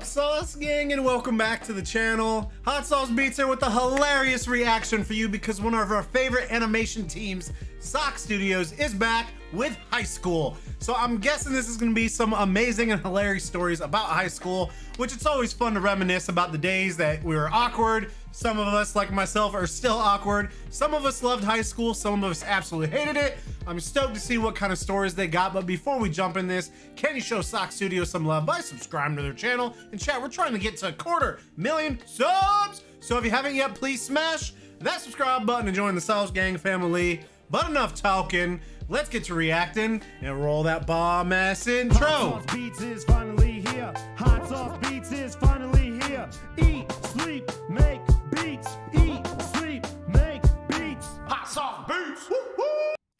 up, Sauce Gang, and welcome back to the channel. Hot Sauce Beats here with a hilarious reaction for you because one of our favorite animation teams, SocksStudios, is back with high school. So I'm guessing this is gonna be some amazing and hilarious stories about high school, which it's always fun to reminisce about the days that we were awkward. Some of us, like myself, are still awkward. Some of us loved high school, some of us absolutely hated it. I'm stoked to see what kind of stories they got, but before we jump in this, can you show SocksStudios some love by subscribing to their channel? And chat, we're trying to get to 250,000 subs! So if you haven't yet, please smash that subscribe button and join the Sauce Gang family. But enough talking, let's get to reacting and roll that bomb ass intro. Hot Sauce Beats is finally here. Hot Sauce Beats is finally here. Eat, sleep, make beats. Eat, sleep, make beats. Hot Sauce Beats! Woo woo!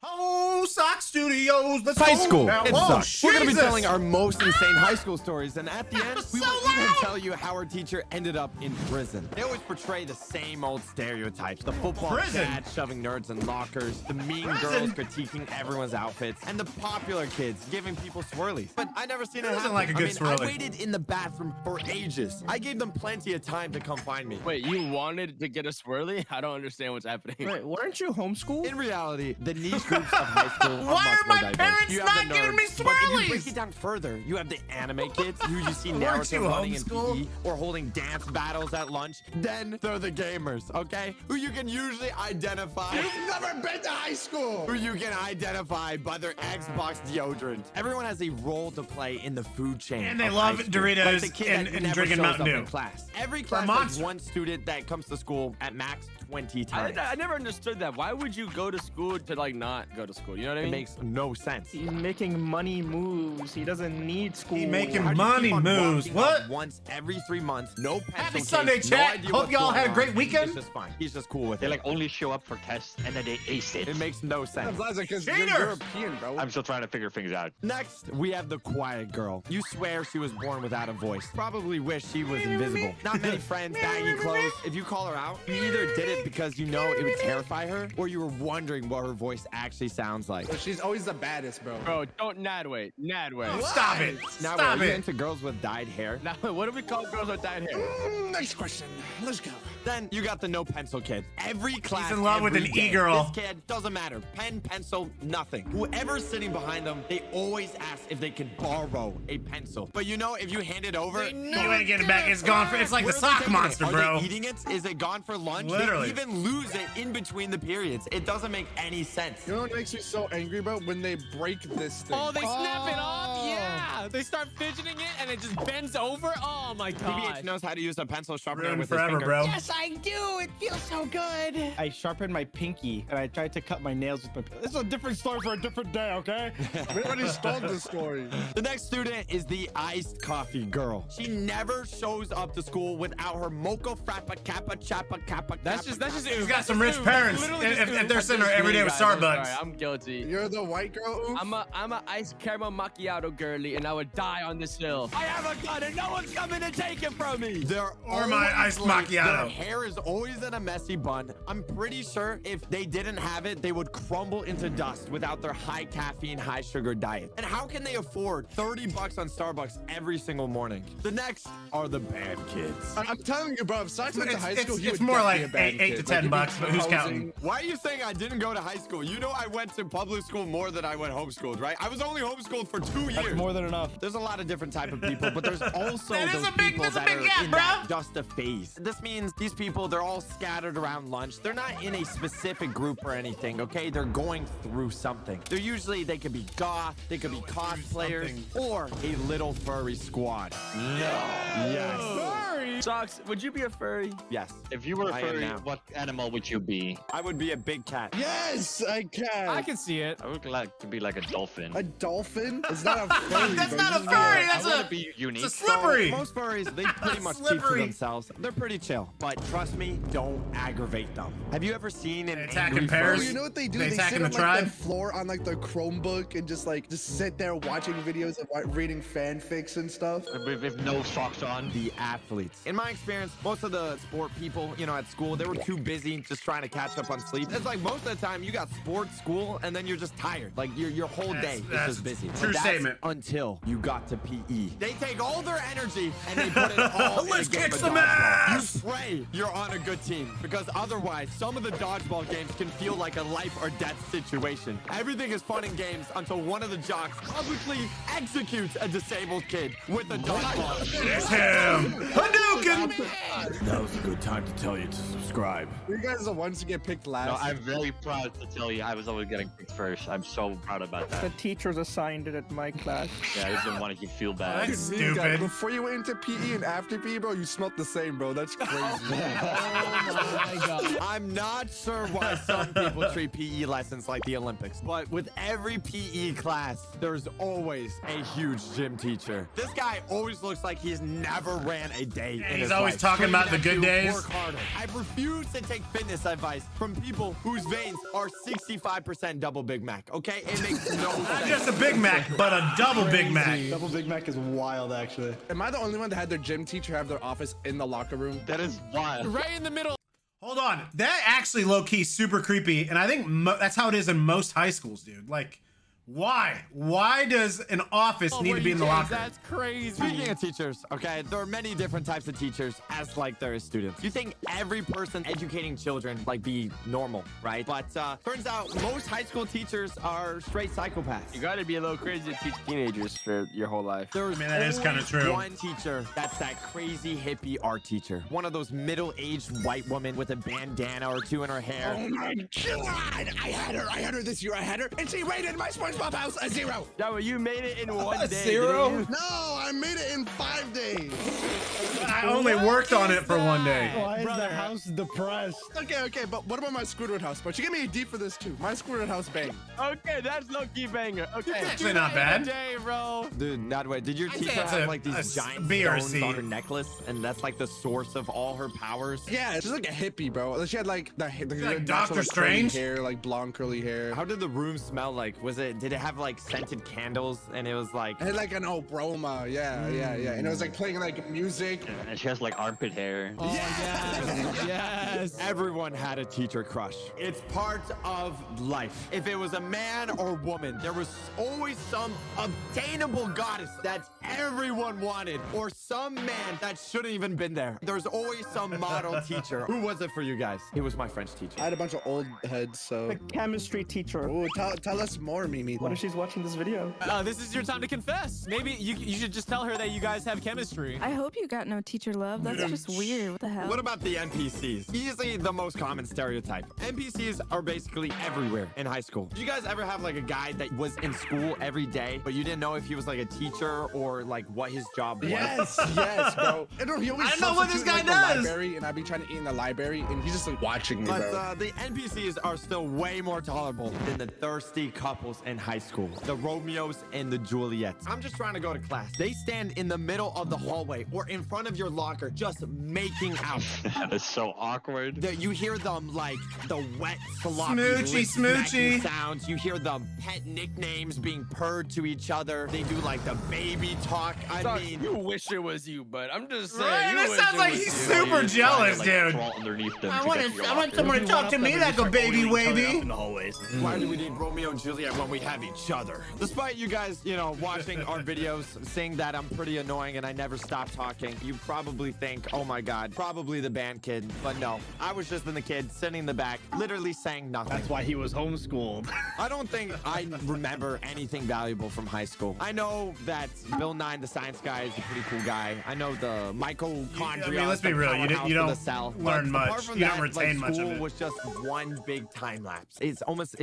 Oh, SocksStudios, let's high go. school. Now, It oh, sucks. We're gonna be Jesus. telling our most insane high school stories, and at the end, we so will even loud. tell you how our teacher ended up in prison. They always portray the same old stereotypes: the football Prison? dad shoving nerds in lockers, the mean Prison? girls critiquing everyone's outfits, and the popular kids giving people swirlies. But I never seen it Doesn't happen. like a good I swirly. waited in the bathroom for ages. I gave them plenty of time to come find me. Wait, you wanted to get a swirly? I don't understand what's happening. Wait, weren't you homeschooled? In reality, the niche groups of high school are Why much are more my diverse. parents You have not the getting me nerds, but if you break swirlies? it down further, you have the anime kids who you see Weren't Naruto you running in homeschooled? PE or holding dance battles at lunch. Then there are the gamers, okay? Who you can usually identify. You've never been to high school! Who you can identify by their Xbox deodorant. Everyone has a role to play in the food chain. And they of love high school. Doritos Like the kid and that never drinking shows Mountain up Dew. in class. Every For a class has monster. one student that comes to school at max 20 times. I never understood that. Why would you go to school to like not go to school? You know what I It mean? makes no sense. He's making money moves. He doesn't need school. He making How do you money keep on moves. walking What? up once every 3 months? No pencil Happy case, Sunday, no chat. idea Hope what's y'all going had a on. great weekend. He's just fine. He's just cool with They it. like only show up for tests and then they ace it. It makes no sense. because you're Cheaters! European, bro. I'm still trying to figure things out. Next, we have the quiet girl. You swear she was born without a voice. Probably wish she was invisible. Not many friends, baggy clothes. If you call her out, you either did it because you know it would terrify her, or you were wondering what her voice actually sounds like. She's always the baddest, bro. Bro, don't Nadway. Nadway. Stop it. Now, Stop are you it. into girls with dyed hair? Now, what do we call girls with dyed hair? Next question. Let's go. Then you got the no pencil kid. Every class, in love with every an day. e-girl. This kid doesn't matter. Pen, pencil, nothing. Whoever's sitting behind them, they always ask if they could borrow a pencil. But you know, if you hand it over, You ain't getting it back. It's gone for. It's like the where are they sock taking monster, it? Are bro. they eating it? Is it gone for lunch? Literally. They even lose it in between the periods. It doesn't make any sense. You know what makes me so angry, bro? When they break this thing. Oh, they snap it off? Yeah. They start fidgeting it and it just bends over. Oh my god. PBH knows how to use a pencil sharpener Ruined with forever, his finger. bro. Yes, I do. It feels so good. I sharpened my pinky and I tried to cut my nails with my. This is a different story for a different day, okay? We already told the story. The next student is the iced coffee girl. She never shows up to school without her mocha frappa kappa chappa kappa. That's just She's got some rich parents. If they're sitting there every day with Starbucks. Sorry, I'm guilty. You're the white girl. Oof. I'm a iced caramel macchiato girly, and I would die on this hill. I have a gun, and no one's coming to take it from me. They're Or my always iced late. macchiato. Their hair is always in a messy bun. I'm pretty sure if they didn't have it, they would crumble into dust without their high caffeine, high sugar diet. And how can they afford 30 bucks on Starbucks every single morning? The next are the bad kids. I'm telling you, bro. If Socks went to high school, he It's would more definitely like be a bad 8 kid. to Like, 10 he'd be bucks, but who's proposing. counting? Why are you saying I didn't go to high school? You know I went to public school more than I went homeschooled, right? I was only homeschooled for 2 years. That's more than enough. There's a lot of different type of people, but there's also That is those a big- people that's a that big are gap, in bro. that just a phase. This means these people, they're all scattered around lunch. They're not in a specific group or anything, okay? They're going through something. They're usually, they could be goth, they could be cosplayers, or a little furry squad. No. Yes. Socks, would you be a furry? Yes. If you were a I am furry, now. what animal would you be? I would be a big cat. Yes, I can. I can see it. I would like to be like a dolphin. A dolphin? It's not a furry. That's bro. not a You just furry. gotta- That's I want a. to be unique. It's a slippery. So, most furries, they pretty much keep to Slippery. themselves. They're pretty chill, but trust me, don't aggravate them. Have you ever seen an Attacking angry pairs? furry? You know what they do? They They attacking sit on the like tribe? the floor on like the Chromebook and just sit there watching videos of reading fanfics and stuff. With no socks on. The athletes. In my experience, most of the sport people, you know, at school, they were too busy just trying to catch up on sleep. It's like most of the time you got sports, school, and then you're just tired. Like your whole day is just busy. True statement. Until you got to PE. They take all their energy and they put it all Let's in a game kick of some dodgeball. ass! You pray you're on a good team, because otherwise some of the dodgeball games can feel like a life or death situation. Everything is fun and games until one of the jocks publicly executes a disabled kid with a dodgeball. It's him! Hadouken! That was a good time to tell you to subscribe. You guys are the ones to get picked last. No, I'm very proud to tell you I was always getting picked first. I'm so proud about that. The teachers assigned it at my class. Yeah, I just didn't want to feel bad. That's Dude, guys, stupid. before you went into PE and after PE, bro, you smelled the same, bro. That's crazy. Oh my god. I'm not sure why some people treat PE lessons like the Olympics, but with every PE class, there's always a huge gym teacher. This guy always looks like he's never ran a day in his He's always life. talking about the Screaming good at you, days. Work harder. I refuse to take fitness advice from people whose veins are 65% double Big Mac, okay? It makes no Not sense. just a Big Mac, but a double Big Mac. Double Big Mac is wild, actually. Am I the only one that had their gym teacher have their office in the locker room? That is wild. Right in the middle. Hold on. That actually low-key super creepy, and I think that's how it is in most high schools, dude. Like, why? Why does an office need to be in the locker room? That's crazy. Speaking of teachers, okay, there are many different types of teachers as like there is students. You think every person educating children like be normal, right? But turns out most high school teachers are straight psychopaths. You gotta be a little crazy to teach teenagers for your whole life. There's mean, that is only kinda true. one teacher that's that crazy hippie art teacher. One of those middle-aged white women with a bandana or two in her hair. Oh my god! I had her this year. I had her, and she rated my SpongeBob house a 0. Yeah, well, you made it in one day. Zero? didn't you? No, I made it in 5 days. I only worked on it for one day. Why is the house depressed? Okay, but what about my Squidward house? But you give me a D for this too. My Squidward house bang. Okay, that's low-key banger. Okay. Actually not bad. Day, bro. Dude, not way. Did your I'd say teacher it's have a- like these a giant B or stones C. on her necklace, and that's like the source of all her powers? Yeah, she's like a hippie, bro. She had like the Like natural, Doctor curly Strange? hair, like blonde curly hair. How did the room smell like? Did it have like scented candles, and it was like It had like an aroma, yeah. And it was like playing like music. And she has like armpit hair. Oh, yes. Yes. everyone had a teacher crush. It's part of life. If it was a man or woman, there was always some obtainable goddess that everyone wanted, or some man that shouldn't even been there. There's always some model teacher. Who was it for you guys? It was my French teacher. I had a bunch of old heads, so. The chemistry teacher. Oh, tell us more, Mimi. What if she's watching this video? This is your time to confess. Maybe you should just tell her that you guys have chemistry. I hope you got no teacher love. That's just weird. What the hell? What about the NPCs? Easily the most common stereotype. NPCs are basically everywhere in high school. Did you guys ever have like a guy that was in school every day, but you didn't know if he was like a teacher or like what his job was? Yes, bro. I don't know what this guy does. The library, and I'd be trying to eat in the library, and he's just like watching me, But bro. the NPCs are still way more tolerable than the thirsty couples in high school. The Romeos and the Juliets. I'm just trying to go to class. They stand in the middle of the hallway or in front of your locker just making out. That is so awkward. You hear them like the wet, sloppy, Smoochy, lip-smacking smoochy. sounds. You hear the pet nicknames being purred to each other. They do like the baby talk. I mean, you wish it was you, but I'm just saying. Right? You This wish sounds it like was he's you. super Trying to, jealous, like, dude. crawl underneath them I to want get to your someone locker. to talk to me like a baby wavy. In the hallways. why do we need Romeo and Juliet when we have each other? Despite you guys, watching our videos, saying that I'm pretty annoying and I never stop talking, you probably think, oh my God, probably the band kid. But no, I was just in the kid sitting in the back, literally saying nothing. That's why he was homeschooled. I don't think I remember anything valuable from high school. I know that Bill Nye, the science guy, is a pretty cool guy. I know the mitochondria. I mean, let's be real. You don't learn much. You don't retain much of School it. was just one big time lapse. It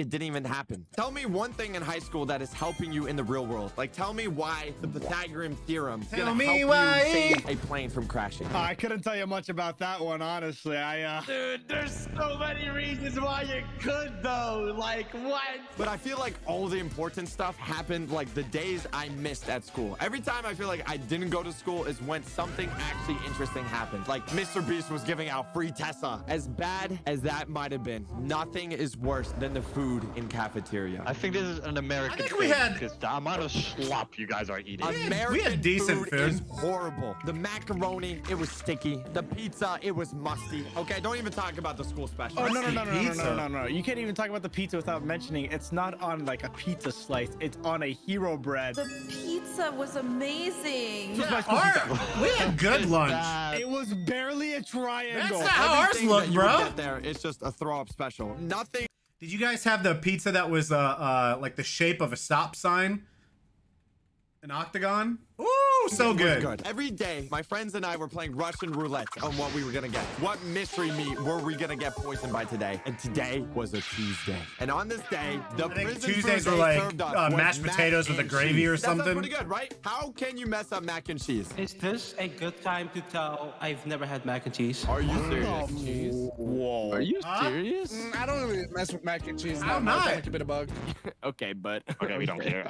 didn't even happen. Tell me one thing in high school that is helping you in the real world. Like, tell me why the Pythagorean theorem is Tell gonna me help why. you save a plane from crashing. I couldn't tell you much about that one, honestly. Dude, there's so many reasons why you could though. Like what? But I feel like all the important stuff happened like the days I missed at school. Every time I feel like I didn't go to school is when something actually interesting happened. Like Mr. Beast was giving out free Tesla. As bad as that might have been, nothing is worse than the food in cafeteria. I think this is an American think thing we had- because the amount of slop you guys are eating. American we had decent food. is horrible. The macaroni macaroni, it was sticky. The pizza, it was musty. Okay, don't even talk about the school special. Oh, no. You can't even talk about the pizza without mentioning it's not on like a pizza slice. It's on a hero bread. The pizza was amazing. Yeah, we had good lunch. It was barely a triangle. That's not how ours looked, bro. There, it's just a throw-up special. Nothing. Did you guys have the pizza that was like the shape of a stop sign? An octagon? Ooh, so good. Every day, my friends and I were playing Russian roulette on what we were gonna get. What mystery meat were we gonna get poisoned by today? And today was a Tuesday. And on this day, the prison Tuesdays food were they like served us was mashed potatoes with a gravy or something. That's pretty good, right? How can you mess up mac and cheese? Is this a good time to tell I've never had mac and cheese? Are you serious? Whoa. Are you serious? I don't really mess with mac and cheese. I'm not. Like a bit of bug. Okay, but Okay, we don't care.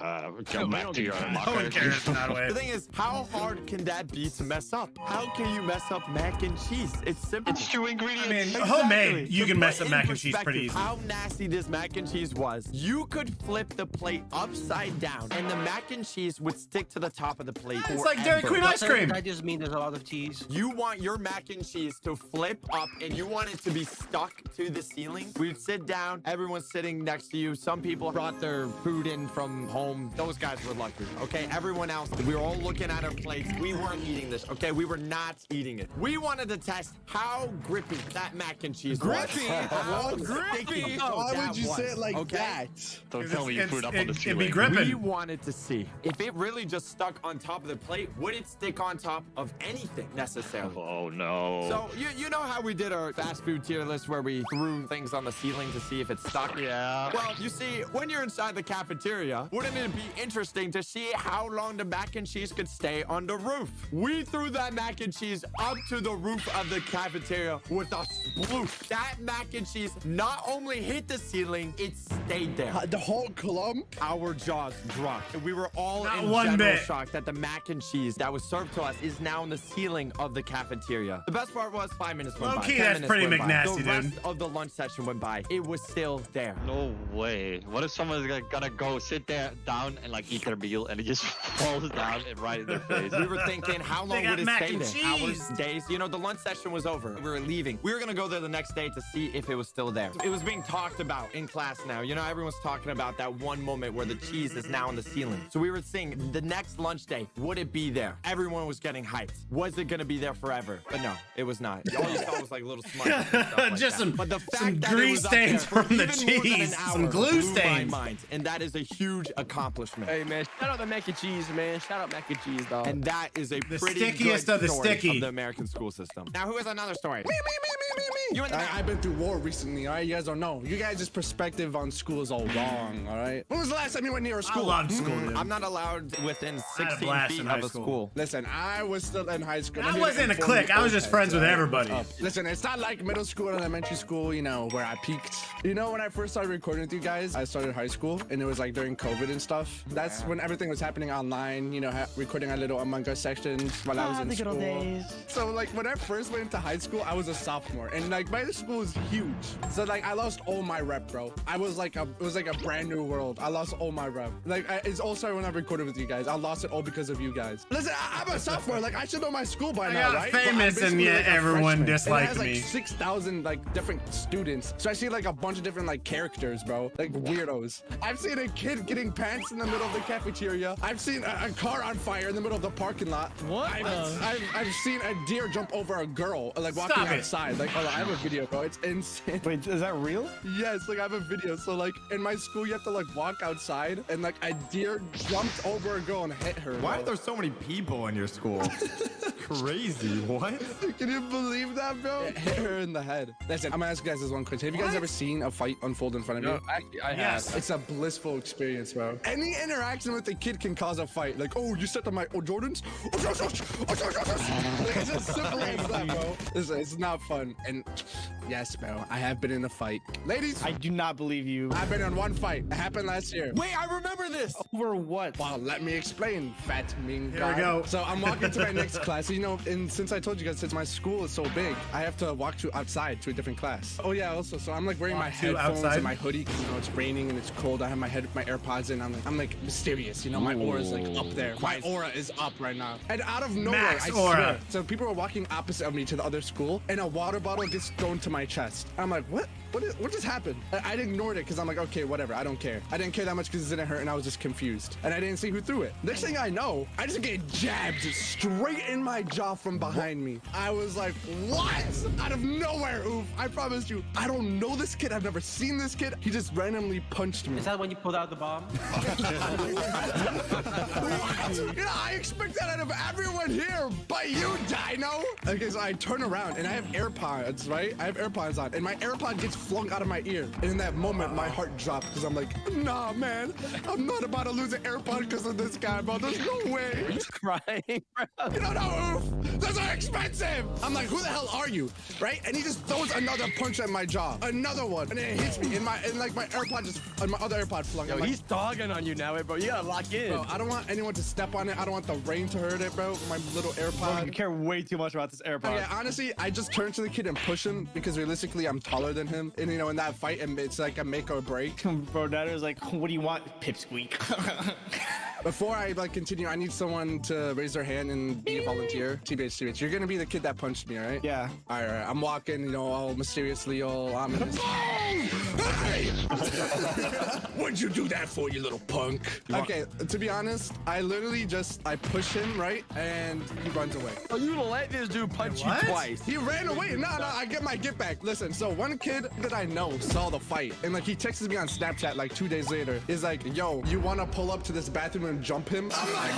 Go back to your No one cares in that way. The thing is, how hard can that be to mess up? How can you mess up mac and cheese? It's simple. It's 2 ingredients. I mean, homemade, you To can mess put up in mac and cheese pretty perspective easy. How nasty this mac and cheese was. You could flip the plate upside down and the mac and cheese would stick to the top of the plate. It's like Dairy Queen ice cream. That just means there's a lot of cheese. You want your mac and cheese to flip up and you want it to be stuck to the ceiling. We'd sit down, everyone's sitting next to you. Some people brought their food in from home. Those guys were lucky, okay? Everyone else, we were all looking at our plates. We weren't eating this, okay? We were not eating it. We wanted to test how grippy that mac and cheese was. How grippy. Why would you say it like that? Don't tell me you put it up on the It'd ceiling. be gripping. We wanted to see if it really just stuck on top of the plate, would it stick on top of anything necessarily? Oh no. So you know how we did our fast food tier list where we threw things on the ceiling to see if it stuck? Yeah. Well, you see, when you're inside the cafeteria, wouldn't it be interesting to see how long the mac and cheese could stay on the roof? We threw that mac and cheese up to the roof of the cafeteria with a sploosh. That mac and cheese not only hit the ceiling, it stayed there. The whole clump? Our jaws dropped. We were all Not in one general bit. shock that the mac and cheese that was served to us is now in the ceiling of the cafeteria. The best part was 5 minutes went by. Low-key, 10 that's minutes pretty went by. McNasty, The rest dude. of the lunch session went by. It was still there. No way. What if someone's gonna go sit there down and like eat their meal and it just falls down and right in their face? We were thinking, how long got would it mac stay and there? cheese. Hours, days? You know, the lunch session was over. We were leaving. We were gonna go there the next day to see if it was still there. It was being talked about in class now. You know, everyone's talking about that one moment where the cheese is now on the ceiling. So we were seeing the next lunch day, would it be there? Everyone was getting hyped. Was it gonna be there forever? But no, it was not. All you saw was like little smudges and stuff like Just that. some- But the fact some that it grease was up there stains for from the even more than an cheese, hour some glue blew stains. my mind, and that is a huge accomplishment. Hey, man, shout out the mac and cheese, man. Shout out mac and cheese, dog. And that is a The pretty stickiest good of the story sticky. of the American school system. Now, who has another story? Me. You and I've been through war recently, all right? You guys don't know. You guys' perspective on school is all wrong, all right? When was the last time you went near a I school? love school, dude. I'm not allowed within had a 16 blast feet in of high a school. school. Listen, I was still in high school. I wasn't in a clique. I was just friends with everybody. Listen, it's not like middle school and elementary school, you know, where I peaked. You know, when I first started recording with you guys, I started high school, and it was like during COVID and stuff. That's when everything was happening online, you know, recording our little Among Us sections while I was in school. So, like, when I first went into high school, I was a sophomore, and like my school is huge. So, like, I lost all my rep, bro. It was like a brand new world. I lost all my rep. Like, it's all started when I recorded with you guys. I lost it all because of you guys. Listen, I'm a sophomore. Like, I should know my school by now, got right? But I'm famous and basically, yet like, a everyone freshman. disliked And it has, me. like 6,000 like different students. So I see like a bunch of different like characters, bro. Like weirdos. I've seen a kid getting pants in the middle of the cafeteria. I've seen a car on fire in the middle of the parking lot. What? I've seen a deer jump over a girl like walking Stop it. outside. Like, hold on, I have a video, bro. It's insane. Wait, is that real? Yes, like I have a video. So like in my school, you have to like walk outside, and like a deer jumped over a girl and hit her. Why bro. are there so many people in your school? Crazy. What? Can you believe that, bro? It hit her in the head. Listen, I'm gonna ask you guys this one question. Have you guys ever seen a fight unfold in front of you? Actually, I Yes. It's a blissful experience, bro. Any interaction with a kid can cause a fight. Like, oh, you stepped on my Jordans? Like, it's as simple as that, bro. Listen, it's not fun. And yes, bro, I have been in a fight. Ladies, I do not believe you. I've been in one fight. It happened last year. Wait, I remember this. Over what? Well, let me explain, fat mean Here guy. we go. So I'm walking to my next class. You you know, and since I told you guys, since my school is so big, I have to walk outside to a different class. Oh yeah, also, so I'm like wearing my headphones and my hoodie because, you know, it's raining and it's cold. I have my AirPods in. I'm like mysterious, you know, my aura is like up there. My aura is up right now. And out of nowhere, I swear. So people are walking opposite of me to the other school, and a water bottle gets thrown to my chest. I'm like, what just happened? I ignored it because I'm like, okay, whatever, I don't care. I didn't care that much because it didn't hurt, and I was just confused. And I didn't see who threw it. Next thing I know, I just get jabbed straight in my jaw from behind me. I was like, what? Out of nowhere, oof. I promise you, I don't know this kid. I've never seen this kid. He just randomly punched me. Is that when you pulled out the bomb? What? You know, I expect that out of everyone here, but you, Dino. Okay, so I turn around, and I have AirPods, right? I have AirPods on, and my AirPod gets flung out of my ear. And in that moment, my heart dropped because I'm like, nah, man, I'm not about to lose an AirPod because of this guy, bro. There's no way. He's crying, bro. You don't know, oof. Those are expensive. I'm like, who the hell are you? Right? And he just throws another punch at my jaw. Another one. And it hits me. And like my AirPod just, my other AirPod flung. Yo, like, he's dogging on you now, bro. You gotta lock in. Bro, I don't want anyone to step on it. I don't want the rain to hurt it, bro. My little AirPod. Bro, you care way too much about this AirPod. Yeah, honestly, I just turn to the kid and push him because realistically, I'm taller than him. And, you know, in that fight, and it's like a make or break. Bro, that is like, what do you want, Pipsqueak? Before I like continue, I need someone to raise their hand and be a volunteer. TBH, you're gonna be the kid that punched me, right? Yeah. All right. I'm walking, you know, all mysteriously, all ominous. Hey! What'd you do that for, you little punk? Okay, to be honest, I literally I push him, right, and he runs away. Oh, you let this dude punch you twice. He ran away. No, I get my get back. Listen, so one kid that I know saw the fight, and like he texts me on Snapchat like 2 days later. Is like, yo, you want to pull up to this bathroom and jump him? I'm like,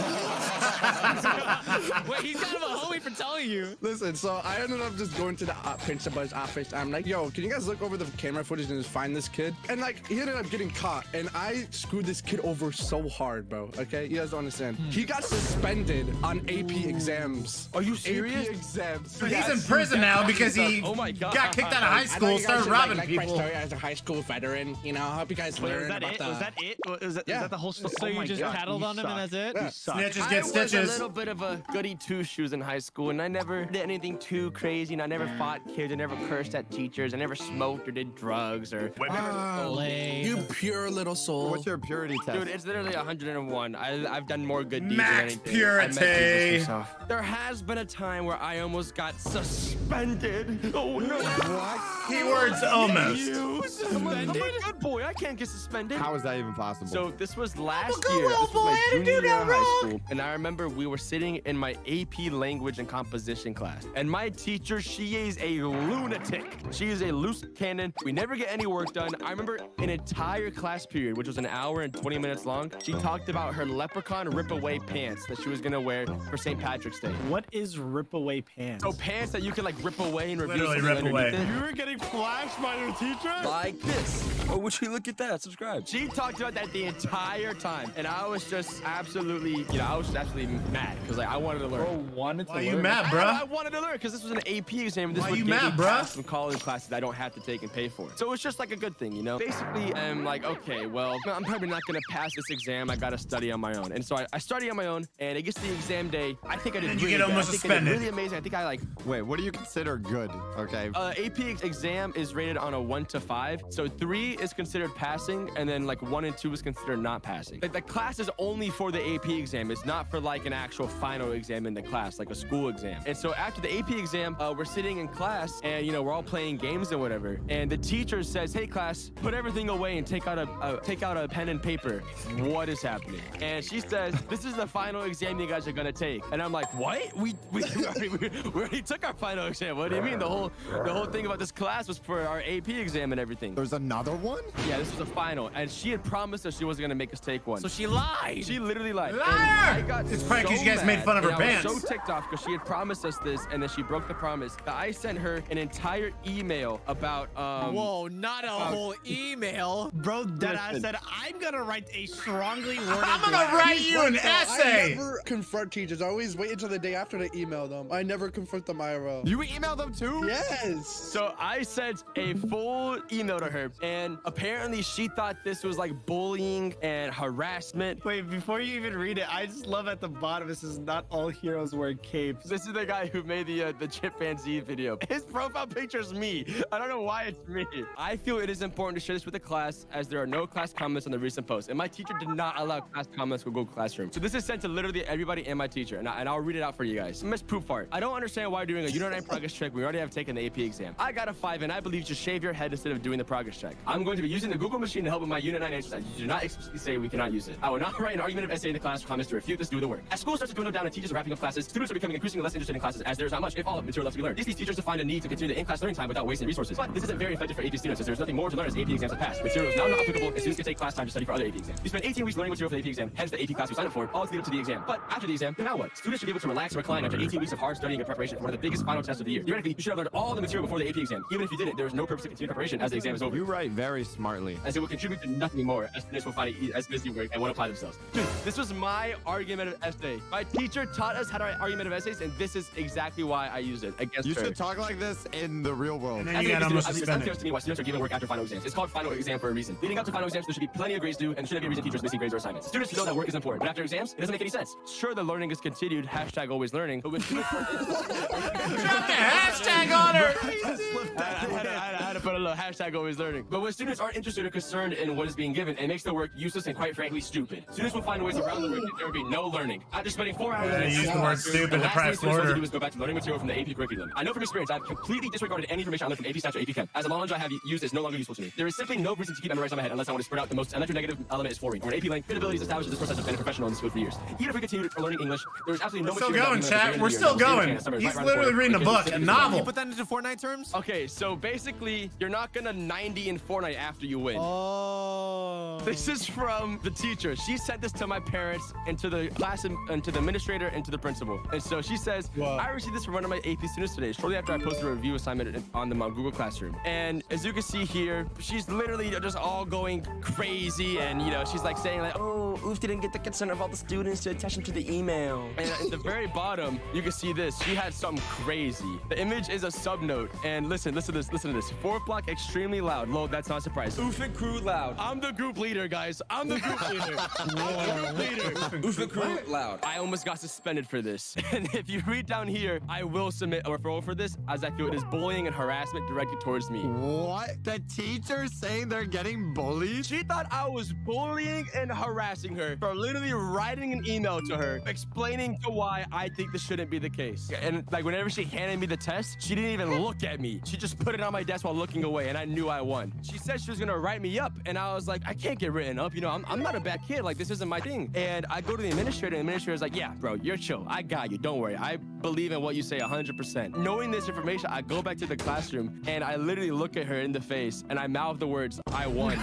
wait, he's kind of a homie for telling you. Listen, so I ended up just going to the principal's office. I'm like, yo, can you guys look over the camera footage and just find this kid? And like, he ended up getting caught, and I screwed this kid over so hard, bro. Okay, you guys don't understand. He got suspended on AP exams. Are you serious? AP exams. So he's in prison now because he got kicked out of high school, started robbing people. My story as a high school veteran, you know, I hope you guys learn about Was that it? Was that the whole story? So you just paddled on him and that's it? Yeah. Snitches get stitches. I was a little bit of a goody two-shoes in high school, and I never did anything too crazy, and I never fought kids, I never cursed at teachers, I never smoked or did drugs or... You pure little soul. What's your purity test? Dude, it's literally 101. I've done more good deeds Max than anything. purity. There has been a time where I almost got suspended. Oh no. What? Keywords almost. You suspended? I'm a good boy. I can't get suspended. How is that even possible? So this was last year. This was my junior year of high school. And I remember we were sitting in my AP language and composition class. And my teacher, she is a lunatic. She is a loose cannon. We never get any work done. I remember an entire class period, which was an hour and 20 minutes long, she talked about her leprechaun rip-away pants that she was gonna wear for St. Patrick's Day. What is rip-away pants? So pants that you can like rip away and reveal Literally something rip away. underneath it. You were getting flashed by your teacher? Like this. Oh, would you look at that? Subscribe. She talked about that the entire time, and I was just absolutely, I was just absolutely mad because like I wanted to learn. Bro, wanted to Why learn. you mad, bro? I wanted to learn because this was an AP exam. This Why would you get me mad, bro? past some college classes I don't have to take and pay for. So it's just like a good thing, you know? Basically, I'm like, okay, well, I'm probably not going to pass this exam. I got to study on my own. And so I study on my own, and it gets to the exam day. I think I did And you really get good. almost I think I suspended. did really amazing. I think I like... Wait, what do you consider good? Okay. AP exam is rated on a 1 to 5. So 3 is considered passing, and then like 1 and 2 is considered not passing. Like the class is only for the AP exam. It's not for like an actual final exam in the class, like a school exam. And so after the AP exam, we're sitting in class, and we're all playing games and whatever. And the teacher says, "Hey class, put everything away and take out a pen and paper." What is happening? And she says, "This is the final exam you guys are gonna take." And I'm like, "What? We already took our final exam. What do you mean? The whole thing about this class was for our AP exam and everything." There's another one? Yeah, this was a final, and she had promised us she wasn't gonna make us take one. So she lied. She literally lied. Liar! And I got It's probably 'cause so you guys made mad, fun of her and I was pants. so ticked off because she had promised us this, and then she broke the promise. That I sent her an entire email about Whoa, not a whole email. Bro, I said, I'm gonna write a strongly worded I'm gonna write you an essay. I never confront teachers. I always wait until the day after to email them. I never confront them IRL. You emailed them too? Yes. So I sent a full email to her, and Apparently, she thought this was like bullying and harassment. Wait, before you even read it, I just love at the bottom, this is not all heroes wear capes. This is the guy who made the chimpanzee video. His profile picture is me. I don't know why it's me. I feel it is important to share this with the class as there are no class comments on the recent post. And my teacher did not allow class comments with Google Classroom. So this is sent to literally everybody and my teacher. And I'll read it out for you guys. Miss Poop Fart. I don't understand why you're doing a Unit 9 progress check. We already have taken the AP exam. I got a 5 and I believe you should shave your head instead of doing the progress check. I'm going to be using the Google machine to help with my Unit 9 answers. You do not explicitly say we cannot use it. I will not write an argumentative essay in the class comments to refute this. Do the work. As school starts to dwindle down and teachers are wrapping up classes, students are becoming increasingly less interested in classes as there is not much, if all, of material left to be learned. These teachers to find a need to continue the in-class learning time without wasting resources. But this isn't very effective for AP students as there's nothing more to learn as AP exams have passed. Material is now not applicable and students can take class time to study for other AP exams. You spend 18 weeks learning material for the AP exam, hence the AP class we signed up for, all to lead up to the exam. But after the exam, now what? Students should be able to relax and recline after 18 weeks of hard studying and preparation for one of the biggest final tests of the year. Theoretically, you should have learned all the material before the AP exam. Even if you didn't, there is no purpose to continue preparation as the exam is over. You write very smartly. As it will contribute to nothing more as students will find it as busy work and won't apply themselves. Dude, this was my argumentative essay. My teacher taught us how to write argumentative essays, and this is exactly why I used it against You her. should talk like this in the real world. And then you got almost It's suspended. unfair to me why students are giving work after final exams. It's called final exam for a reason. Leading up to final exams, there should be plenty of grades due, and there shouldn't be a reason teachers missing grades or assignments. Students know that work is important, but after exams, it doesn't make any sense. Sure, the learning is continued. Hashtag always learning. But with students, Drop the hashtag on her. I had to put a little hashtag always learning. But when students aren't interested or concerned in what is being given, it makes the work useless and quite frankly stupid. Students will find ways around the work and there will be no learning. After spending 4 hours Yeah, use the word stupid to price students want to order. do is go back to learning material from the AP curriculum. I know from experience I've completely disregarded any information I learned from AP Stats or AP Chem, as the knowledge I have used is no longer useful to me. There is simply no reason to keep memorizing in my head unless I want to spread out the most electronegative element is fluorine, or an AP link. Good abilities established as this process has been a professional in this field for years. Even if we continue learning English, there is absolutely no Still material going, that we learned at chat. the We're end of the still year. going. He's literally reading a book, a novel. You put that into Fortnite terms? Okay, so basically, you're not gonna 90 in Fortnite after you win. Oh. This is from the teacher. She sent this to my parents and to the class and to the administrator and to the principal. And so she says, I received this from one of my AP students today, shortly after I posted a review assignment on them on Google Classroom. And as you can see here, she's literally just all going crazy. And, you know, she's like saying like, oh, Oof didn't get the consent of all the students to attach them to the email. And at the very bottom, you can see this. She had something crazy. The image is a subnote. And listen to this. 4th block, extremely loud. Lol, that's not surprising. Oof and crew loud. I'm the group leader, guys. I'm the group leader. I'm the group leader. Oof and crew loud. I almost got suspended for this. And if you read down here, I will submit a referral for this as I feel it is bullying and harassment directed towards me. What? The teacher's saying they're getting bullied? She thought I was bullying and harassing her for literally writing an email to her explaining to why I think this shouldn't be the case. And like whenever she handed me the test, she didn't even look at me. She just put it on my desk while looking away, and I knew I won. She said she was gonna write me up, and I was like, I can't get written up. You know, I'm not a bad kid. Like, this isn't my thing. And I go to the administrator, and the administrator's like, yeah, bro, you're chill. I got you. Don't worry. I believe in what you say 100%. Knowing this information, I go back to the classroom, and I literally look at her in the face, and I mouth the words, I won.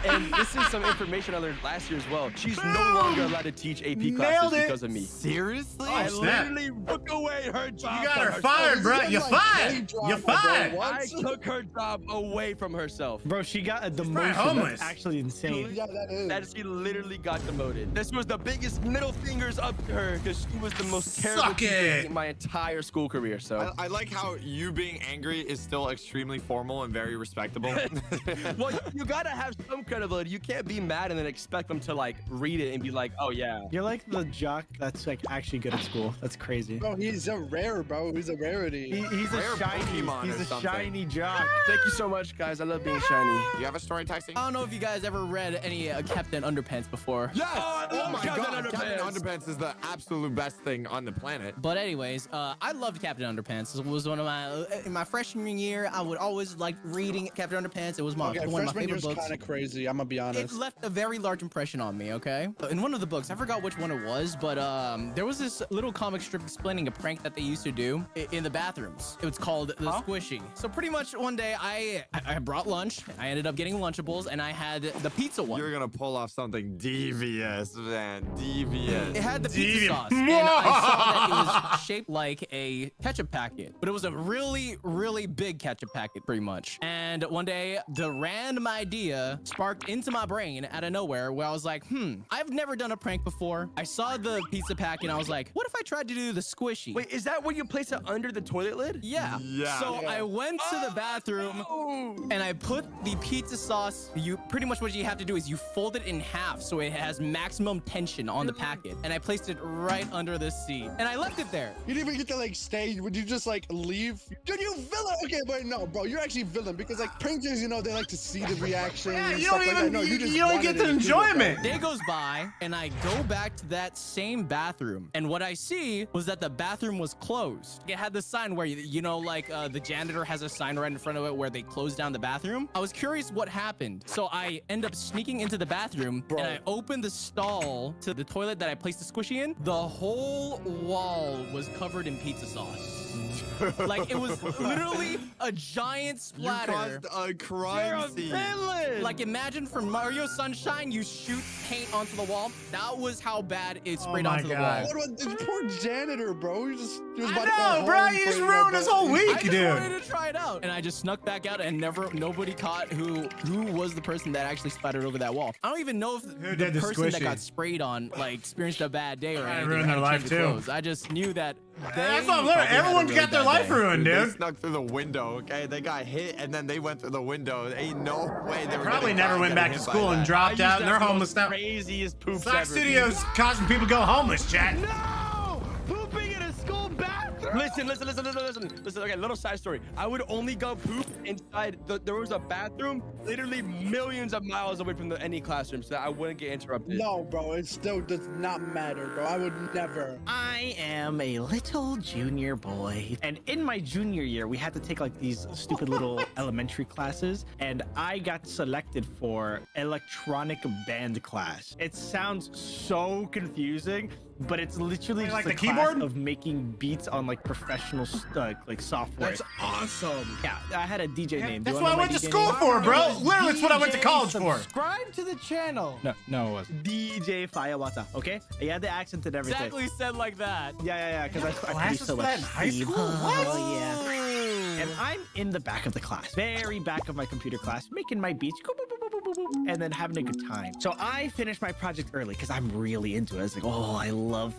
And this is some information I learned last year as well. She's no longer allowed to teach AP classes because of me. Seriously? I literally took away her job. You got her fired, bro. You're fired. You're fired. I took her job away from herself. Bro, she got a probably demotion. homeless. That's actually insane. Yeah, that is. That she literally got demoted. This was the biggest middle fingers up to her because she was the most terrible Suck teacher it. in my entire school career. So I like how you being angry is still extremely formal and very respectable. well, you gotta have some credibility. You can't be mad and then expect them to like read it and be like, oh yeah. You're like the jock that's like actually good at school. That's crazy. Bro, he's a rare, bro. He's a rarity. He's Rare a shiny. Pokemon He's or a something. shiny jock. Thank you so much, guys. I love being shiny. You have a story texting? I don't know if you guys ever read any Captain Underpants before. Yes! Oh, I love my Captain god, Captain Underpants. Underpants is the absolute best thing on the planet. But anyways, I loved Captain Underpants. It was one of my in my freshman year. I would always like reading Captain Underpants. It was one of my freshman favorite year's books. kind of crazy. I'm gonna be It honest. left a very large impression on me, okay? In one of the books, I forgot which one it was, but there was this little comic strip explaining a prank that they used to do in the bathrooms. It was called the squishing. So pretty much one day I brought lunch. I ended up getting Lunchables, and I had the pizza one. You're gonna pull off something devious, man. Devious. It had the pizza sauce, and I saw that it was shaped like a ketchup packet, but it was a really, really big ketchup packet, pretty much. And one day, the random ID idea sparked into my brain out of nowhere where I was like, I've never done a prank before. I saw the pizza pack and I was like, what if I tried to do the squishy? Wait, is that where you place it under the toilet lid? Yeah. So I went to the bathroom and I put the pizza sauce. Pretty much what you have to do is you fold it in half so it has maximum tension on the packet. And I placed it right under the seat and I left it there. You didn't even get to like stay. Would you just like leave? Dude, you villain. Okay, but no, bro, you're actually villain because like pranksters, you know, they like to see the reaction. Yeah, and you stuff don't like even that. No, you just don't get the enjoyment. Day goes by and I go back to that same bathroom and what I see was that the bathroom was closed. It had the sign where, you know, like the janitor has a sign right in front of it where they close down the bathroom. I was curious what happened. So I end up sneaking into the bathroom and I opened the stall to the toilet that I placed the squishy in. The whole wall was covered in pizza sauce. Like it was literally a giant splatter. You caused a crime scene. Like imagine from Mario Sunshine, you shoot paint onto the wall. That was how bad it sprayed onto the wall. What about this poor janitor, bro? He was about I know, bro. You just ruined his whole week, I just dude. wanted to try it out, and I just snuck back out, and nobody caught who was the person that actually splattered over that wall. I don't even know if the person that got sprayed on like experienced a bad day or anything. Ruined their life too. I just knew that. That's what I'm learning. Everyone's got their life ruined, dude. They snuck through the window, okay? They got hit and then they went through the window. Ain't no way they were Probably never went back to school and dropped out and they're homeless now. Craziest poops SocksStudios causing people to go homeless, chat. No! Pooping in a school bathroom! Listen. Okay, little side story. I would only go poop inside. There was a bathroom literally millions of miles away from any classroom so that I wouldn't get interrupted. No, bro, it still does not matter, bro. I would never. I am a little junior boy. And in my junior year, we had to take like these stupid little elementary classes. And I got selected for electronic band class. It sounds so confusing, but it's literally just like a the class keyboard of making beats on like professional like software. That's awesome. Yeah, I had a DJ name. That's what I went to school for, bro. Literally, that's what I went to college for. Subscribe to the channel. No, it wasn't. DJ Fayawata, okay? He had the accent and everything. Exactly said like that. Yeah, because I produced so much. High school? What? Oh, yeah. And I'm in the back of the class, very back of my computer class, making my beats, and then having a good time. So I finished my project early because I'm really into it. I was like, oh, I love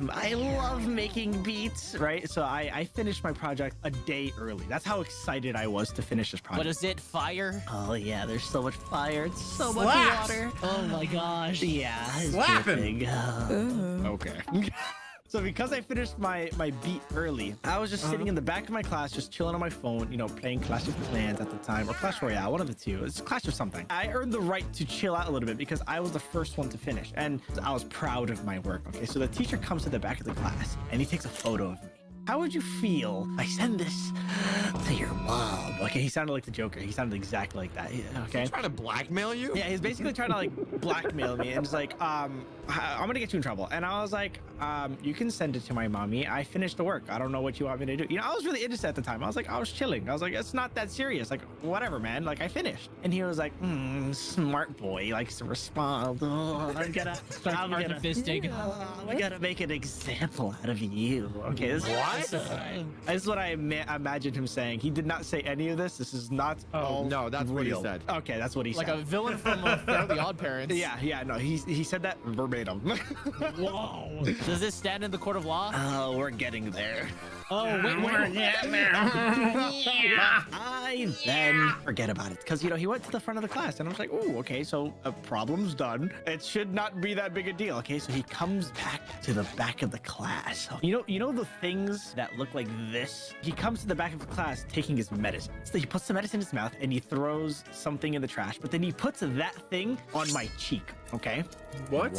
making beats, right? So I finished my project a day early. That's how excited I was to finish this project. What is it? Fire? Oh yeah, there's so much fire, it's so much Slaps. water. Oh my gosh. Yeah, it's Slapping. dripping. Okay. So because I finished my beat early, I was just sitting in the back of my class, just chilling on my phone, you know, playing Clash of Clans at the time, or Clash Royale, one of the two. It's Clash of something. I earned the right to chill out a little bit because I was the first one to finish, and I was proud of my work, okay? So the teacher comes to the back of the class, and he takes a photo of me. How would you feel if I send this to your mom? Okay, he sounded like the Joker. He sounded exactly like that. Okay. He's trying to blackmail you? Yeah, he's basically trying to like blackmail me and it's like, I'm gonna get you in trouble. And I was like, you can send it to my mommy. I finished the work. I don't know what you want me to do. You know, I was really interested at the time. I was like, I was chilling. I was like, it's not that serious. Like, whatever, man. Like, I finished. And he was like, smart boy, likes to respond. Oh, I'm gonna we gotta make an example out of you. Okay, this is what I imagined him saying. He did not say any of this. This is not no, that's real. what he said. Okay, that's what he Like said. a villain from Fairly Odd Parents. Yeah, no, he said that verbatim. Whoa. Does this stand in the court of law? Oh, we're getting there. Oh, wait. I then forget about it because, you know, he went to the front of the class and I was like, oh, okay, so a problem's done. It should not be that big a deal. Okay, so he comes back to the back of the class. You know the things that look like this? He comes to the back of the class taking his medicine. So he puts the medicine in his mouth and he throws something in the trash, but then he puts that thing on my cheek, okay? What?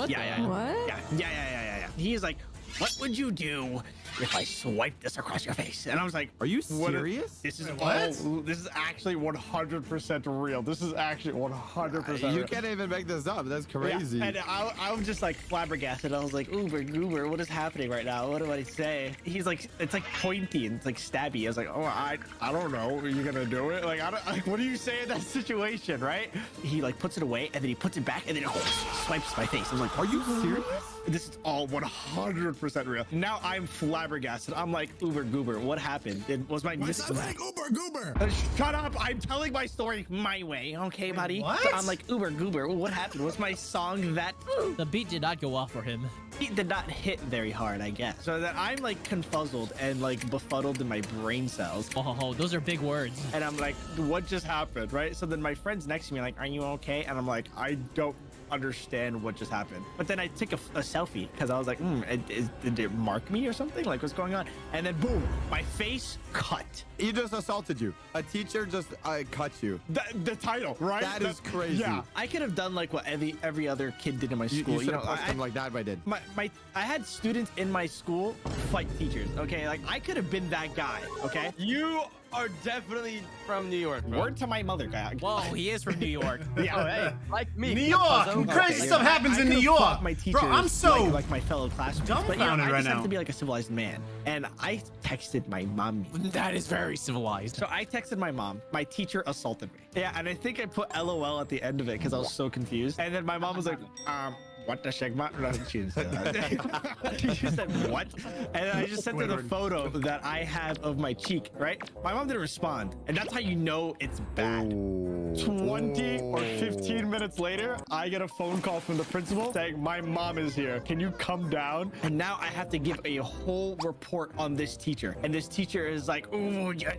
Yeah. What? Yeah. He is like, what would you do if I swipe this across your face? And I was like, are you serious? This is this is actually 100% real. This is actually 100% You can't even make this up. That's crazy. Yeah. And I was just like flabbergasted. I was like, Goober, what is happening right now? What do I say? He's like, it's like pointy and it's like stabby. I was like, oh, I don't know. Are you gonna do it? Like, what do you say in that situation, right? He like puts it away and then he puts it back and then swipes my face. I was like, are you serious? This is all 100% real. Now I'm flabbergasted. flabbergasted. I'm like, Uber Goober, what happened? Was my Sounds like Uber Goober. Shut up! I'm telling my story my way, okay, buddy? What? So I'm like, Uber Goober, what happened? Was my song that? The beat did not go off for him. It did not hit very hard, I guess. So that I'm like confuzzled and like befuddled in my brain cells. Oh, those are big words. And I'm like, what just happened, right? So then my friend's next to me like, are you okay? And I'm like, I don't understand what just happened. But then I took a selfie because I was like, did it mark me or something? Like, what's going on? And then boom, my face cut. He just assaulted you. A teacher just cut you. The title, right? That is crazy. Yeah, I could have done like what every other kid did in my school. You should have pushed him like that, I did. I had students in my school fight teachers. Okay, like I could have been that guy. Okay, You are definitely from New York, bro. Word to my mother, guy. Whoa, he is from New York. Yeah, Oh, hey, like me. New York, crazy stuff happens in New York. My teachers, Bro, I'm so like my fellow classmates. But you know, dumbfounded I right just now. have to be like a civilized man, and I texted my mom. That is very civilized. So I texted my mom. My teacher assaulted me. Yeah, and I think I put LOL at the end of it because I was so confused. And then my mom was like, what the shagma? No, she didn't say that. She said, what? And I just sent her the photo that I have of my cheek, right? My mom didn't respond. And that's how you know it's bad. 20 or 15 minutes later, I get a phone call from the principal saying, my mom is here. Can you come down? And now I have to give a whole report on this teacher. And this teacher is like, oh, yeah,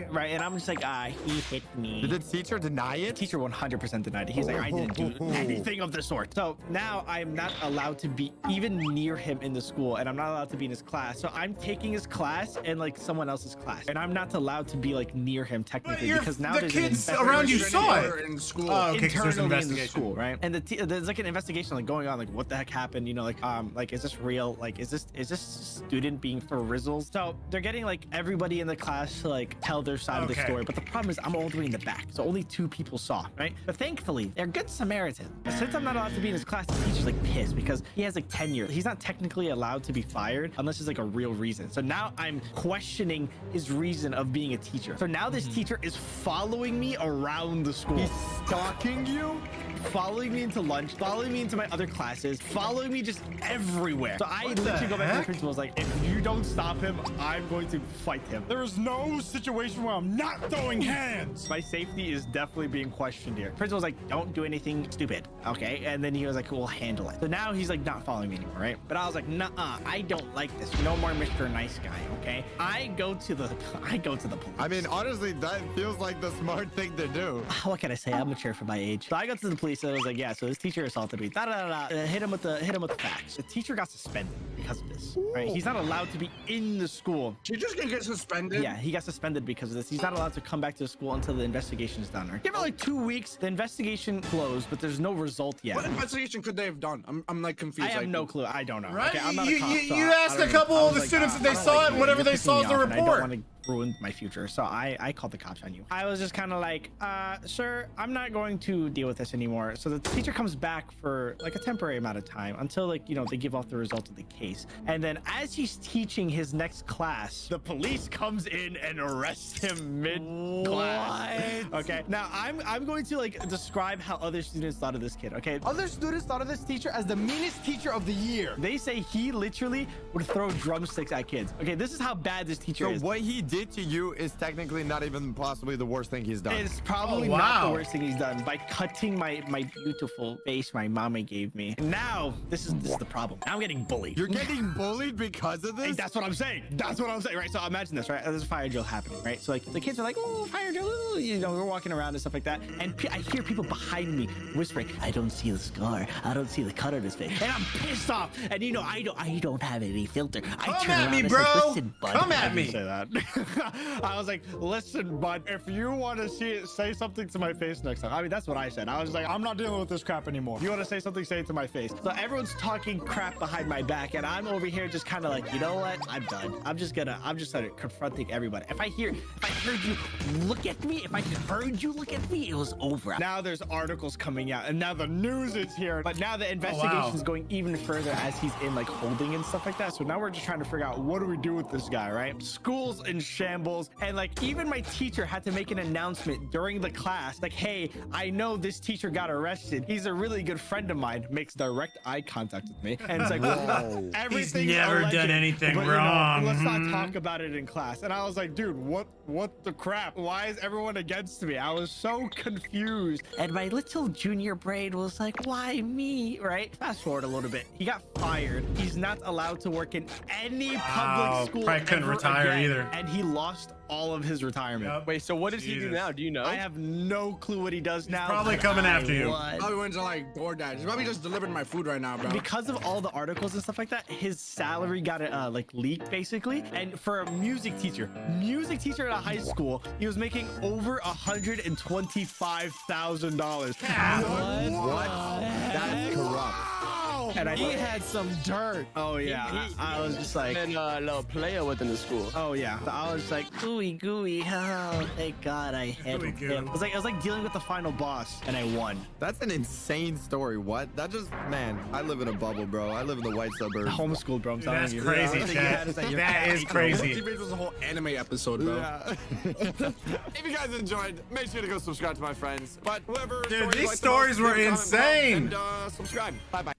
right? And I'm just like, he hit me. Did the teacher deny it? The teacher 100% denied it. He's like, I didn't do anything of the sort. So now I'm not allowed to be even near him in the school, and I'm not allowed to be in his class. So I'm taking his class and like someone else's class, and I'm not allowed to be like near him technically because now the kids around you saw it in school. Oh, okay, 'cause there's an internally in the investigation. school, right? And there's like an investigation like going on, like what the heck happened? You know, like is this real? Like is this student being for rizzles? So they're getting like everybody in the class to like tell their side of the story. But the problem is I'm all the way in the back, so only 2 people saw, right? But thankfully they're good Samaritans. Since I'm not allowed to be in his class, the teacher's like pissed because he has like tenure. He's not technically allowed to be fired unless there's like a real reason. So now I'm questioning his reason of being a teacher. So now this teacher is following me around the school. He's stalking you? Following me into lunch, following me into my other classes, following me just everywhere. So I literally go back to the principal. I was like, if you don't stop him, I'm going to fight him. There is no situation where I'm not throwing hands. My safety is definitely being questioned here. Principal was like, don't do anything stupid, okay? And then he was like, we'll handle it. So now he's like not following me anymore, right? But I was like, nah, I don't like this. No more Mr. Nice Guy, okay? I go to the police. I mean, honestly, that feels like the smart thing to do. What can I say? I'm mature for my age. So I go to the police and I was like, yeah, so this teacher assaulted me. Hit him with the facts. The teacher got suspended because of this. Right? He's not allowed to be in the school. Teachers can get suspended? Yeah, he got suspended because of this. He's not allowed to come back to the school until the investigation is done. Right? Give it like 2 weeks. The investigation closed, but there's no result yet. What investigation could they have done? I'm like confused. I have no clue. I don't know. Right? Okay, I'm not a cop, so you asked a couple of the students if they saw it, and whatever they saw is the report. I don't want to ruin my future, so I called the cops on you. I was just kind of like, sir, I'm not going to deal with this anymore. So the teacher comes back for like a temporary amount of time until like, you know, they give off the results of the case. And then as he's teaching his next class, the police comes in and arrests him mid-class. Okay, now I'm going to like describe how other students thought of this kid. Okay, other students thought of this teacher as the meanest teacher of the year. They say he literally would throw drumsticks at kids. Okay, this is how bad this teacher is. So what he did to you is technically not even possibly the worst thing he's done. It's probably not the worst thing he's done by cutting my beautiful face my mama gave me. Now this is the problem. Now I'm getting bullied. You're getting bullied because of this? Hey, that's what I'm saying. That's what I'm saying, right? So imagine this, right? There's a fire drill happening, right? So like the kids are like, oh, fire drill, ooh, you know, we're walking around and stuff like that, and I hear people behind me whispering, I don't see the scar, I don't see the cut on his face, and I'm pissed off. And you know, I don't have any filter. Come at me, bro. Come at me. Say that. I was like, listen, bud, if you want to see it, say something to my face next time. I mean, that's what I said. I was like, I'm not dealing with this crap anymore. If you want to say something, say it to my face. So everyone's talking crap behind my back, and I'm over here just kind of like, you know what? I'm done. I'm just gonna confronting everybody. If I heard you look at me, if I heard you look at me, it was over. Now there's articles coming out, and now the news is here. But now the investigation is going even further as he's in like holding and stuff like that. So now we're just trying to figure out what do we do with this guy, right? Schools in shambles. And like even my teacher had to make an announcement during the class, like, hey, I know this teacher got arrested. He's a really good friend of mine. Makes direct eye contact with me. And it's like, whoa, everything's He's never done anything wrong. Let's not talk about it in class. And I was like, dude, what the crap? Why is everyone against me? I was so confused. And my little junior brain was like, why me? Right? Fast forward a little bit. He got fired. He's not allowed to work in any public school. Probably couldn't retire again. either. And he lost all of his retirement. Yep. Wait, so what does he do now? Do you know? I have no clue what he does now. Probably coming after you. Probably went to like DoorDash. He's probably just delivering my food right now, bro. Because of all the articles and stuff like that, his salary got like leaked basically. And for a music teacher at a high school, he was making over $125,000. What? That's corrupt. And He had some dirt. Oh yeah, I was just like, and a little player within the school. oh yeah, I was like, gooey gooey. Oh, thank God I had Gooey goo. him. It was like dealing with the final boss, and I won. That's an insane story. What? That just, man, I live in a bubble, bro. I live in the white suburbs. Homeschooled, bro. I'm Dude, telling that's you. crazy, Yeah. chat. That is crazy. T-Base was a whole anime episode, bro. Yeah. If you guys enjoyed, make sure to go subscribe to my friends. But whoever, Dude, story you these liked the most, stories were leave a comment below insane. And subscribe. Bye bye.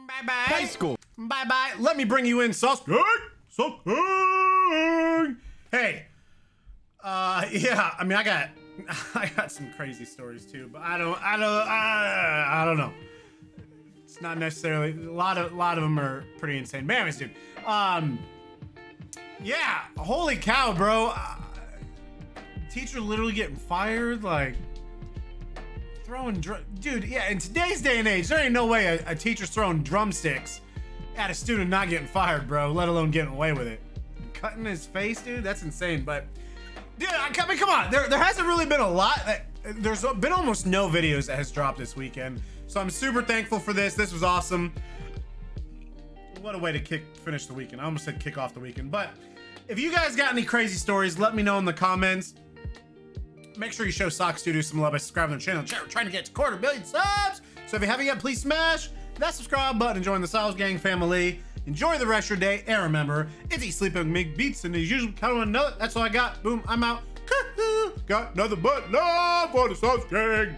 Bye-bye. High school. Bye-bye. Let me bring you in, Sauce Gang. Sauce Gang. Hey. Yeah, I mean, I got some crazy stories too, but I don't know. It's not necessarily, a lot of them are pretty insane. Man, anyways, dude. Yeah, holy cow, bro. Teacher literally getting fired, like throwing dude, yeah, in today's day and age, there ain't no way a teacher's throwing drumsticks at a student not getting fired, bro, let alone getting away with it. Cutting his face, dude, that's insane. But dude, I mean, come on, there hasn't really been a lot. There's been almost no videos that has dropped this weekend, so I'm super thankful for this. This was awesome. What a way to finish the weekend. I almost said kick off the weekend. But if you guys got any crazy stories, let me know in the comments. Make sure you show SocksStudios some love by subscribing to the channel. We're trying to get to 250,000 subs. So if you haven't yet, please smash that subscribe button and join the Sauce Gang family. Enjoy the rest of your day. And remember, it's Eat, Sleep, and Make Beats. And as usual, count on another. That's all I got. Boom, I'm out. Got nothing but love for the Sauce Gang.